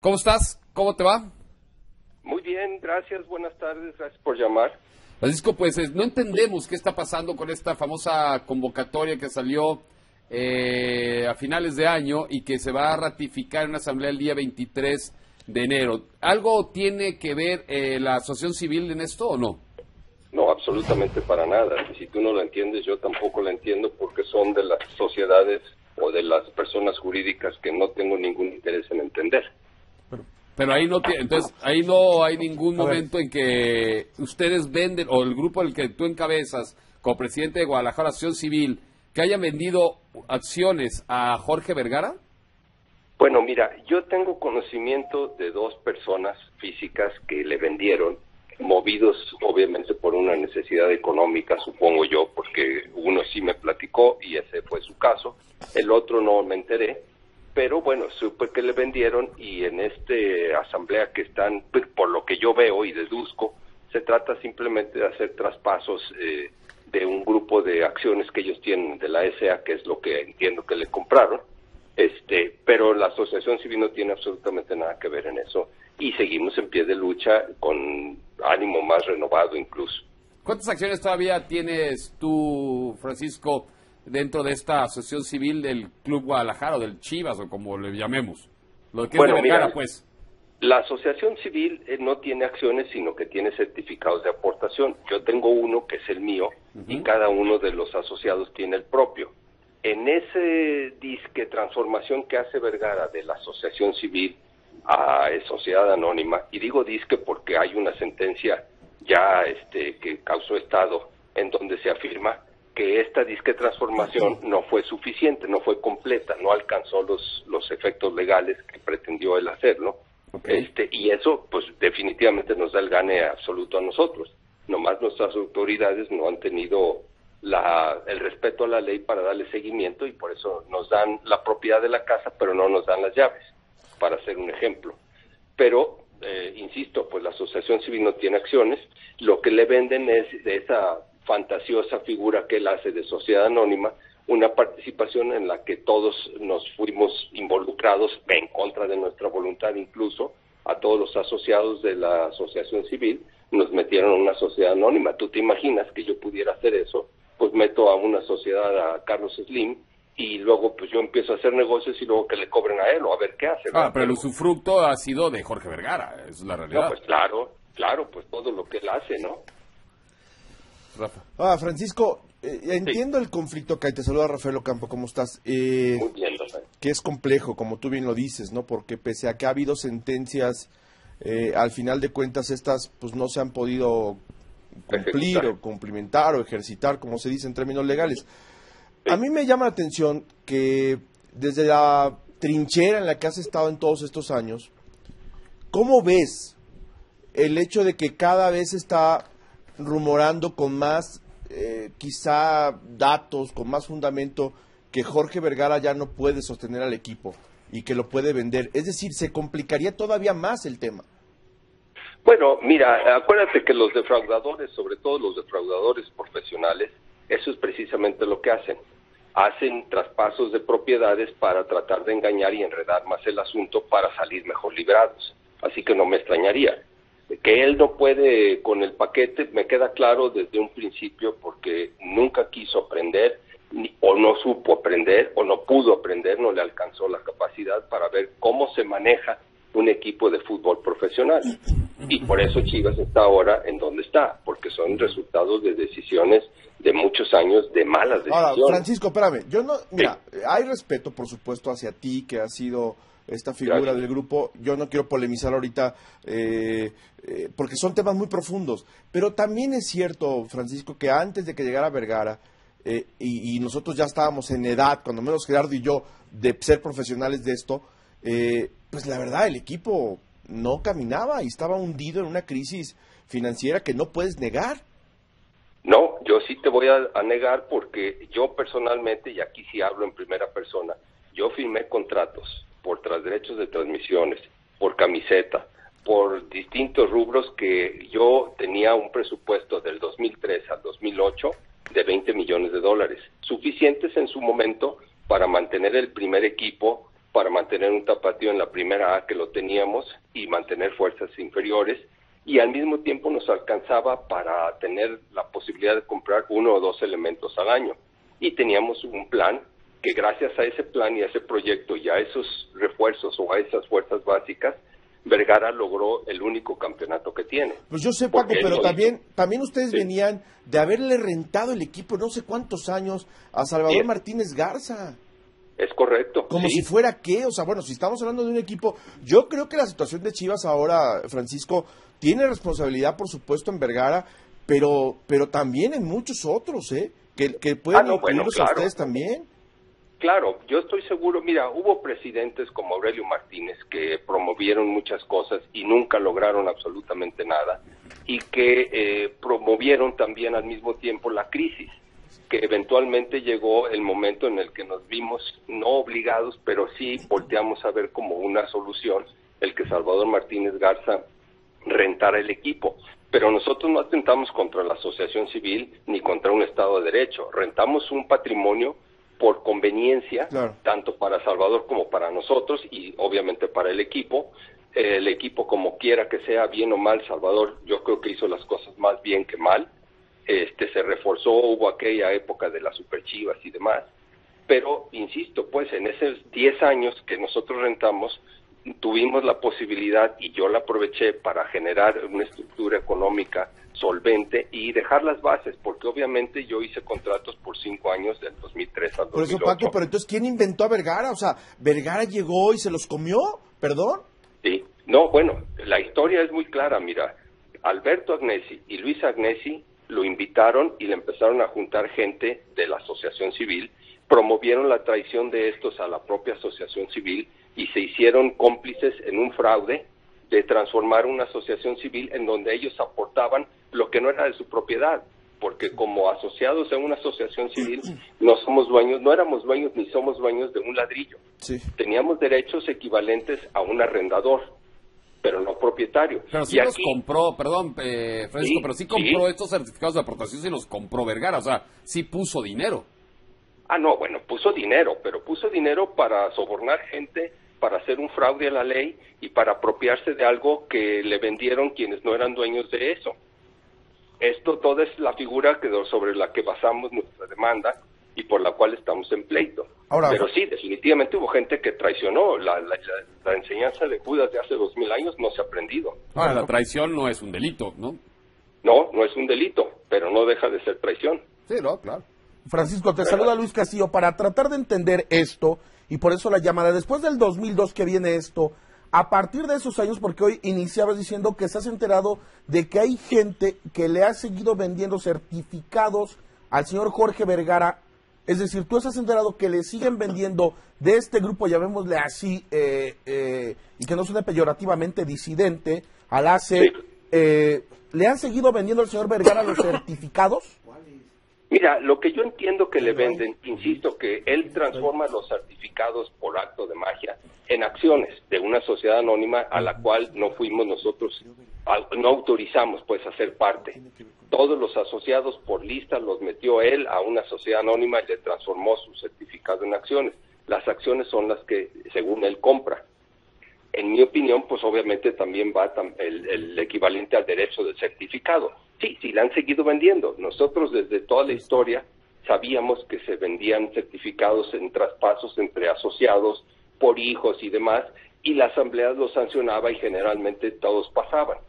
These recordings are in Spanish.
¿Cómo estás? ¿Cómo te va? Muy bien, gracias, buenas tardes, gracias por llamar. Francisco, pues no entendemos qué está pasando con esta famosa convocatoria que salió a finales de año y que se va a ratificar en una asamblea el día 23 de enero. ¿Algo tiene que ver la asociación civil en esto o no? No, absolutamente para nada. Y si tú no lo entiendes, yo tampoco lo entiendo porque son de las sociedades o de las personas jurídicas que no tengo ningún interés en entender. Pero ahí no tiene, entonces ahí no hay ningún momento en que ustedes venden, o el grupo al que tú encabezas, como presidente de Guadalajara Asociación Civil, que hayan vendido acciones a Jorge Vergara. Bueno, mira, yo tengo conocimiento de dos personas físicas que le vendieron, movidos obviamente por una necesidad económica, supongo yo, porque uno sí me platicó y ese fue su caso, el otro no me enteré. Pero bueno, supe que le vendieron y en esta asamblea que están, por lo que yo veo y deduzco, se trata simplemente de hacer traspasos de un grupo de acciones que ellos tienen de la SA, que es lo que entiendo que le compraron, pero la asociación civil no tiene absolutamente nada que ver en eso y seguimos en pie de lucha con ánimo más renovado incluso. ¿Cuántas acciones todavía tienes tú, Francisco, dentro de esta asociación civil del Club Guadalajara o del Chivas o como le llamemos? Lo que bueno, es de Vergara, mira, pues. La asociación civil no tiene acciones, sino que tiene certificados de aportación. Yo tengo uno que es el mío y cada uno de los asociados tiene el propio. En ese disque transformación que hace Vergara de la asociación civil a sociedad anónima, y digo disque porque hay una sentencia ya que causó estado en donde se afirma que esta disque transformación no fue suficiente, no fue completa, no alcanzó los efectos legales que pretendió él hacerlo. Okay. Y eso pues definitivamente nos da el gane absoluto a nosotros. Nomás nuestras autoridades no han tenido el respeto a la ley para darle seguimiento y por eso nos dan la propiedad de la casa, pero no nos dan las llaves, para hacer un ejemplo. Pero, insisto, pues la asociación civil no tiene acciones, lo que le venden es de esa fantasiosa figura que él hace de sociedad anónima, una participación en la que todos nos fuimos involucrados en contra de nuestra voluntad, incluso a todos los asociados de la asociación civil nos metieron en una sociedad anónima. ¿Tú te imaginas que yo pudiera hacer eso? Pues meto a una sociedad a Carlos Slim y luego pues yo empiezo a hacer negocios y luego que le cobren a él o a ver qué hace. Pero el usufructo ha sido de Jorge Vergara, es la realidad. No, pues claro, pues todo lo que él hace, ¿no? Rafa. Francisco, entiendo el conflicto que hay. Te saluda Rafael Ocampo, ¿cómo estás? Muy bien, Rafael. Que es complejo, como tú bien lo dices, ¿no? Porque pese a que ha habido sentencias, al final de cuentas estas pues no se han podido cumplir o cumplimentar o ejercitar, como se dice en términos legales. Sí. A mí me llama la atención que desde la trinchera en la que has estado en todos estos años, ¿cómo ves el hecho de que cada vez está rumorando con más, quizá datos, con más fundamento, que Jorge Vergara ya no puede sostener al equipo y que lo puede vender? Es decir, se complicaría todavía más el tema. Bueno, mira, acuérdate que los defraudadores, sobre todo los defraudadores profesionales, eso es precisamente lo que hacen. Hacen traspasos de propiedades para tratar de engañar y enredar más el asunto para salir mejor librados. Así que no me extrañaría. Que él no puede con el paquete, me queda claro desde un principio porque nunca quiso aprender, o no supo aprender, o no pudo aprender, no le alcanzó la capacidad para ver cómo se maneja un equipo de fútbol profesional. Y por eso Chivas está ahora en donde está, porque son resultados de decisiones de muchos años de malas decisiones. Ahora, Francisco, espérame, mira, hay respeto, por supuesto, hacia ti, que has sido esta figura Gracias. del grupo. Yo no quiero polemizar ahorita, porque son temas muy profundos, pero también es cierto, Francisco, que antes de que llegara Vergara, y nosotros ya estábamos en edad, cuando menos Gerardo y yo, de ser profesionales de esto, pues la verdad, el equipo no caminaba y estaba hundido en una crisis financiera que no puedes negar. No, yo sí te voy a negar porque yo personalmente, y aquí sí hablo en primera persona, yo firmé contratos por derechos de transmisiones, por camiseta, por distintos rubros que yo tenía un presupuesto del 2003 al 2008 de $20 millones, suficientes en su momento para mantener el primer equipo para mantener un tapatío en la primera A que lo teníamos y mantener fuerzas inferiores, y al mismo tiempo nos alcanzaba para tener la posibilidad de comprar 1 o 2 elementos al año. Y teníamos un plan que gracias a ese plan y a ese proyecto y a esos refuerzos o a esas fuerzas básicas, Vergara logró el único campeonato que tiene. Pues yo sé, Paco, pero también ustedes venían de haberle rentado el equipo no sé cuántos años a Salvador Martínez Garza. Es correcto. Como si fuera qué, o sea, bueno, si estamos hablando de un equipo, yo creo que la situación de Chivas ahora, Francisco, tiene responsabilidad, por supuesto, en Vergara, pero también en muchos otros, que pueden incluirlos a ustedes también. Claro, yo estoy seguro, mira, hubo presidentes como Aurelio Martínez que promovieron muchas cosas y nunca lograron absolutamente nada, y que promovieron también al mismo tiempo la crisis, que eventualmente llegó el momento en el que nos vimos no obligados, pero sí volteamos a ver como una solución el que Salvador Martínez Garza rentara el equipo. Pero nosotros no atentamos contra la asociación civil ni contra un Estado de Derecho, rentamos un patrimonio por conveniencia, tanto para Salvador como para nosotros y obviamente para el equipo. El equipo, como quiera que sea, bien o mal, Salvador yo creo que hizo las cosas más bien que mal. Se reforzó, hubo aquella época de las superchivas y demás, pero insisto, pues en esos 10 años que nosotros rentamos, tuvimos la posibilidad, y yo la aproveché para generar una estructura económica solvente y dejar las bases, porque obviamente yo hice contratos por 5 años, del 2003 al 2008. Por eso, Paco, pero entonces, ¿quién inventó a Vergara? O sea, ¿Vergara llegó y se los comió? ¿Perdón? Sí, no, bueno, la historia es muy clara, mira, Alberto Agnesi y Luis Agnesi lo invitaron y le empezaron a juntar gente de la asociación civil, promovieron la traición de estos a la propia asociación civil y se hicieron cómplices en un fraude de transformar una asociación civil en donde ellos aportaban lo que no era de su propiedad, porque como asociados en una asociación civil no somos dueños, no éramos dueños ni somos dueños de un ladrillo. Sí. Teníamos derechos equivalentes a un arrendador, pero no propietario. Pero sí los compró, perdón, Francisco, pero sí compró estos certificados de aportación, sí los compró Vergara, o sea, sí puso dinero. Ah, no, bueno, puso dinero, pero puso dinero para sobornar gente, para hacer un fraude a la ley y para apropiarse de algo que le vendieron quienes no eran dueños de eso. Esto toda es la figura sobre la que basamos nuestra demanda y por la cual estamos en pleito. Ahora, pero sí, definitivamente hubo gente que traicionó. La enseñanza de Judas de hace 2000 años no se ha aprendido. Ahora, la traición no es un delito, ¿no? No, no es un delito, pero no deja de ser traición. Sí, no, claro. Francisco, te saluda Luis Castillo para tratar de entender esto, y por eso la llamada. Después del 2002 que viene esto, a partir de esos años, porque hoy iniciabas diciendo que se has enterado de que hay gente que le ha seguido vendiendo certificados al señor Jorge Vergara, es decir, tú estás enterado que le siguen vendiendo de este grupo, llamémosle así, y que no suene peyorativamente disidente, al ACE, ¿le han seguido vendiendo al señor Vergara los certificados? Mira, lo que yo entiendo que le venden, insisto, que él transforma los certificados por acto de magia en acciones de una sociedad anónima a la cual no fuimos nosotros, no autorizamos pues a ser parte. Todos los asociados por lista los metió él a una sociedad anónima y le transformó su certificado en acciones. Las acciones son las que, según él, compra. En mi opinión, pues obviamente también va el equivalente al derecho del certificado. Sí, le han seguido vendiendo. Nosotros desde toda la historia sabíamos que se vendían certificados en traspasos entre asociados, por hijos y demás, y la asamblea los sancionaba y generalmente todos pasaban.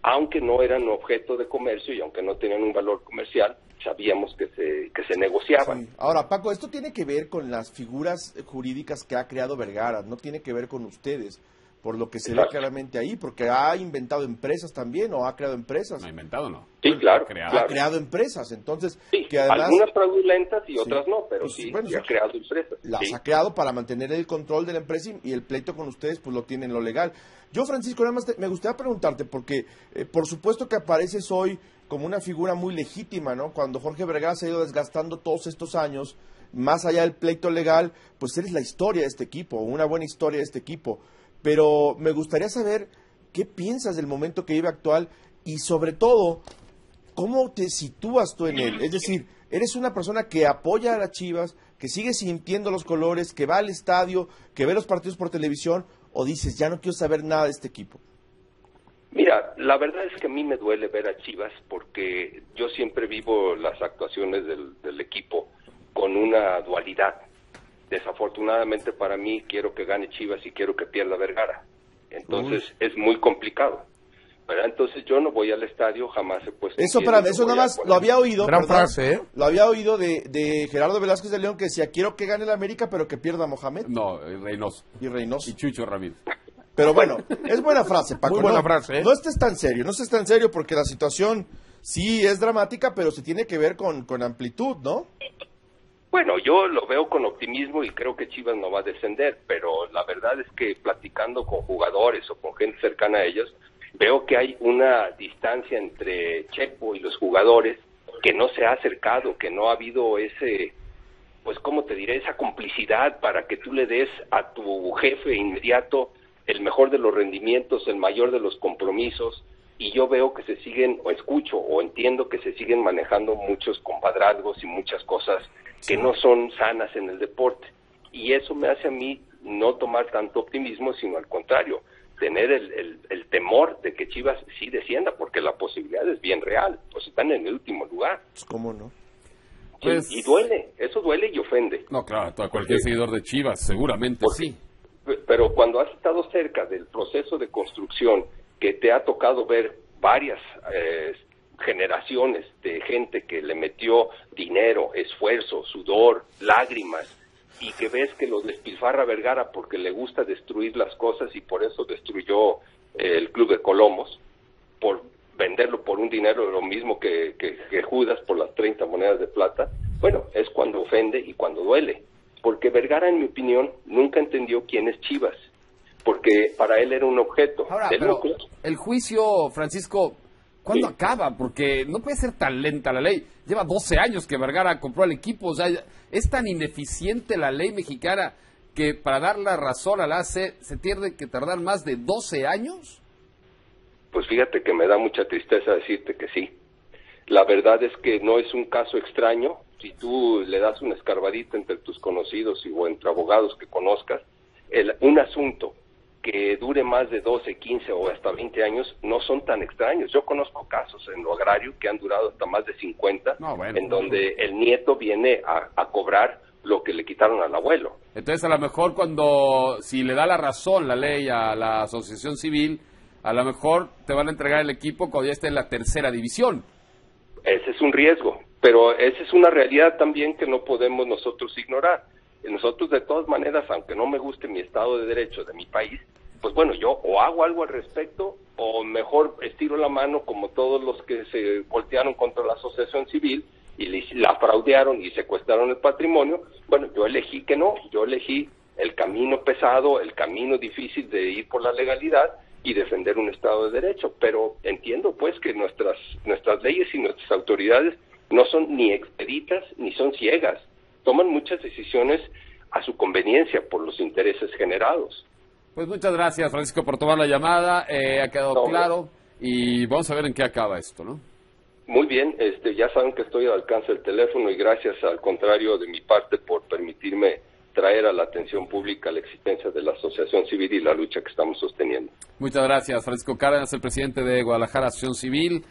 Aunque no eran objeto de comercio y aunque no tenían un valor comercial, sabíamos que se negociaban. Sí. Ahora, Paco, esto tiene que ver con las figuras jurídicas que ha creado Vergara, no tiene que ver con ustedes, por lo que se ve claramente ahí, porque ha inventado empresas también, o ha creado empresas. No ha inventado, no. Sí, claro. Ha creado empresas, entonces... Sí, que además, algunas fraudulentas y otras no, pero pues, sí, bueno, ha creado empresas. Las ha creado para mantener el control de la empresa y el pleito con ustedes pues lo tienen lo legal. Yo, Francisco, nada más me gustaría preguntarte, porque por supuesto que apareces hoy como una figura muy legítima, ¿no? Cuando Jorge Vergara se ha ido desgastando todos estos años, más allá del pleito legal, pues eres la historia de este equipo, una buena historia de este equipo. Pero me gustaría saber qué piensas del momento que vive actual y sobre todo, ¿cómo te sitúas tú en él? Es decir, ¿Eres una persona que apoya a las Chivas, que sigue sintiendo los colores, que va al estadio, que ve los partidos por televisión, o dices, ya no quiero saber nada de este equipo? Mira, la verdad es que a mí me duele ver a Chivas porque yo siempre vivo las actuaciones del equipo con una dualidad. Desafortunadamente para mí quiero que gane Chivas y quiero que pierda Vergara. Entonces es muy complicado, ¿verdad? Entonces yo no voy al estadio, jamás he puesto... Eso, espérame, eso nada más lo había oído. Gran ¿verdad? frase, ¿eh? Lo había oído de Gerardo Velázquez de León, que decía, quiero que gane el América, pero que pierda Mohamed No, Reynoso. y Reynoso. Y Chucho Ramírez. Pero bueno, es buena frase, Paco. Muy buena no, frase, ¿eh? No estés tan serio, no estés tan serio, porque la situación sí es dramática, pero se tiene que ver con amplitud, ¿no? Bueno, yo lo veo con optimismo y creo que Chivas no va a descender, pero la verdad es que platicando con jugadores o con gente cercana a ellos, veo que hay una distancia entre Chepo y los jugadores que no se ha acercado, que no ha habido ese, pues cómo te diré, esa complicidad para que tú le des a tu jefe inmediato el mejor de los rendimientos, el mayor de los compromisos, y yo veo que se siguen, o escucho, o entiendo que se siguen manejando muchos compadrazgos y muchas cosas que no son sanas en el deporte. Y eso me hace a mí no tomar tanto optimismo, sino al contrario, tener el temor de que Chivas sí descienda, porque la posibilidad es bien real, pues están en el último lugar. Pues, ¿cómo no? Pues- Y duele, eso duele y ofende. No, claro, a cualquier seguidor de Chivas, seguramente Porque- sí. Pero cuando has estado cerca del proceso de construcción, que te ha tocado ver varias generaciones de gente que le metió dinero, esfuerzo, sudor, lágrimas, y que ves que lo despilfarra Vergara porque le gusta destruir las cosas y por eso destruyó el Club de Colomos, por venderlo por un dinero lo mismo que Judas por las 30 monedas de plata, bueno, es cuando ofende y cuando duele. Porque Vergara, en mi opinión, nunca entendió quién es Chivas, porque para él era un objeto Ahora, de pero lucro. el juicio, Francisco, ¿cuándo Sí. acaba? Porque no puede ser tan lenta la ley. Lleva 12 años que Vergara compró al equipo. O sea, es tan ineficiente la ley mexicana que para dar la razón a la AC se tiene que tardar más de 12 años. Pues fíjate que me da mucha tristeza decirte que sí. La verdad es que no es un caso extraño. Si tú le das una escarbadita entre tus conocidos o entre abogados que conozcas, un asunto que dure más de 12, 15 o hasta 20 años no son tan extraños. Yo conozco casos en lo agrario que han durado hasta más de 50, No, bueno, en donde el nieto viene a cobrar lo que le quitaron al abuelo. Entonces, a lo mejor si le da la razón la ley a la asociación civil, a lo mejor te van a entregar el equipo cuando ya esté en la tercera división. Ese es un riesgo, pero esa es una realidad también que no podemos nosotros ignorar. Nosotros, de todas maneras, aunque no me guste mi Estado de Derecho de mi país, pues bueno, yo o hago algo al respecto o mejor estiro la mano como todos los que se voltearon contra la asociación civil y la fraudearon y secuestraron el patrimonio. Bueno, yo elegí que no, yo elegí el camino pesado, el camino difícil de ir por la legalidad y defender un Estado de Derecho, pero entiendo pues que nuestras leyes y nuestras autoridades no son ni expeditas ni son ciegas, toman muchas decisiones a su conveniencia por los intereses generados. Pues muchas gracias, Francisco, por tomar la llamada. Ha quedado No, claro y vamos a ver en qué acaba esto, ¿no? Muy bien, ya saben que estoy al alcance del teléfono y gracias al contrario de mi parte por permitirme traer a la atención pública la existencia de la asociación civil y la lucha que estamos sosteniendo. Muchas gracias, Francisco Cárdenas, el presidente de Guadalajara Asociación Civil.